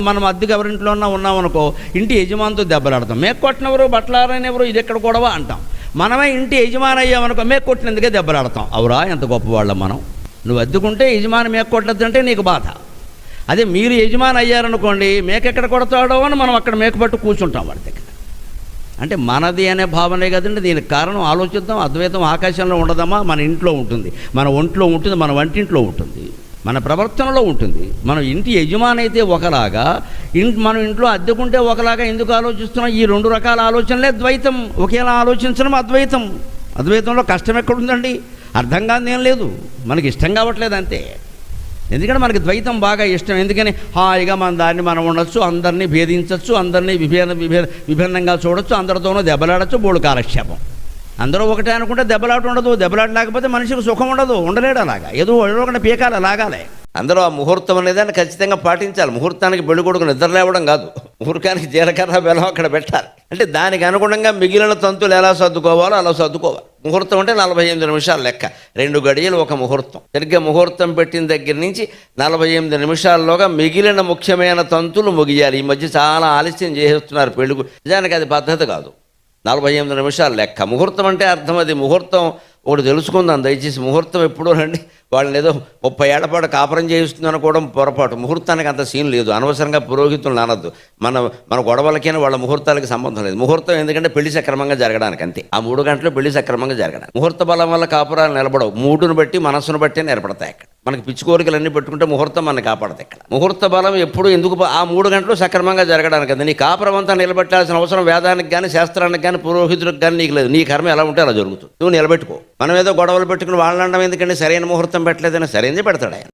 మనం అద్దెకి ఎవరింట్లో ఉన్నామనుకో, ఇంటి యజమానితో దెబ్బలాడతాం. మేక కొట్టినెవరు, బట్టలారనెవరు, ఇది ఎక్కడ గొడవ అంటాం. మనమే ఇంటి యజమాని అయ్యామనుకో, మేక కొట్టినందుకే దెబ్బలాడతాం. అవురా, ఎంత గొప్పవాళ్ళం మనం. నువ్వు అద్దుకుంటే యజమాని మేక కొట్టద్దంటే నీకు బాధ. అదే మీరు యజమాని అయ్యారనుకోండి, మేక ఎక్కడ కొడతాడో అని మనం అక్కడ మేక పట్టు కూర్చుంటాం వాడి దగ్గర. అంటే మనది అనే భావనే కదండి. దీనికి కారణం ఆలోచిద్దాం. అద్వైతం ఆకాశంలో ఉండదమ్మా, మన ఇంట్లో ఉంటుంది, మన ఒంట్లో ఉంటుంది, మన వంటింట్లో ఉంటుంది, మన ప్రవర్తనలో ఉంటుంది. మనం ఇంటి యజమాని అయితే ఒకలాగా, మనం ఇంట్లో అద్దెకుంటే ఒకలాగా ఎందుకు ఆలోచిస్తున్నాం? ఈ రెండు రకాల ఆలోచనలే ద్వైతం. ఒకేలా ఆలోచించడం అద్వైతం. అద్వైతంలో కష్టం ఎక్కడుందండి? అర్థం కాదు ఏం లేదు, మనకి ఇష్టం కావట్లేదు అంతే. ఎందుకంటే మనకి ద్వైతం బాగా ఇష్టం. ఎందుకని హాయిగా మన దాన్ని మనం ఉండొచ్చు, అందరినీ భేదించవచ్చు, అందరినీ విభిన్నంగా చూడొచ్చు, అందరితోనూ దెబ్బలాడచ్చు, బోడు కాలక్షేపం. అందరూ ఒకటే అనుకుంటే దెబ్బలాట ఉండదు. దెబ్బలాట లేకపోతే మనిషికి సుఖం ఉండదు, ఉండలేడు. అలాగా ఏదో ఒకటి పీకాలి, లాగాలి. అందరూ ఆ ముహూర్తం అనేదాన్ని ఖచ్చితంగా పాటించాలి. ముహూర్తానికి పెళ్లి కొడుకు నిద్ర లేవడం కాదు, ముహూర్తానికి జీలకర్ర బెల్లం అక్కడ పెట్టాలి. అంటే దానికి అనుగుణంగా మిగిలిన తంతులు ఎలా సర్దుకోవాలో అలా సర్దుకోవాలి. ముహూర్తం అంటే 48 నిమిషాలు లెక్క. 2 గడియలు ఒక ముహూర్తం. సరిగ్గా ముహూర్తం పెట్టిన దగ్గర నుంచి 48 నిమిషాల్లోగా మిగిలిన ముఖ్యమైన తంతులు ముగియాలి. ఈ మధ్య చాలా ఆలస్యం చేసేస్తున్నారు పెళ్ళికు. నిజానికి అది పద్ధతి కాదు. 48 నిమిషాలు లెక్క. ముహూర్తం అంటే అర్థం అది. ముహూర్తం ఒకటి తెలుసుకుందాం దయచేసి. ముహూర్తం ఎప్పుడో రండి, వాళ్ళని ఏదో 30 ఏళ్ల పాటు కాపురం చేయిస్తుంది అనుకోవడం పొరపాటు. ముహూర్తానికి అంత సీన్ లేదు. అనవసరంగా పురోహితులు అనద్దు. మన గొడవలకైనా వాళ్ళ ముహూర్తాలకి సంబంధం లేదు. ముహూర్తం ఎందుకంటే పెళ్లి సక్రమంగా జరగడానికి అంతే. ఆ 3 గంటలు పెళ్లి సక్రమంగా జరగడానికి. ముహూర్త బలం వల్ల కాపురాలు నిలబడవు. మూడును బట్టి, మనస్సును బట్టే నిలబడతాయి. అక్కడ మనకి పిచ్చి కోరికలన్నీ పెట్టుకుంటే ముహూర్తం మనని కాపాడదు. ఇక్కడ ముహూర్త బలం ఎప్పుడు ఎందుకు? ఆ 3 గంటలు సక్రమంగా జరగడానికి అంతే. నీ కాపురం అంతా నిలబెట్టాల్సిన అవసరం వేదానికి కానీ, శాస్త్రానికి కానీ, పురోహితులకు కానీ నీకు లేదు. నీ కర్మ ఎలా ఉంటే అలా జరుగుతుంది. నువ్వు నిలబెట్టుకో. మనం ఏదో గొడవలు పెట్టుకుని వాళ్ళండం ఎందుకంటే సరైన ముహూర్తం పెట్టలేదని సరైనది పెడతాడు ఆయన.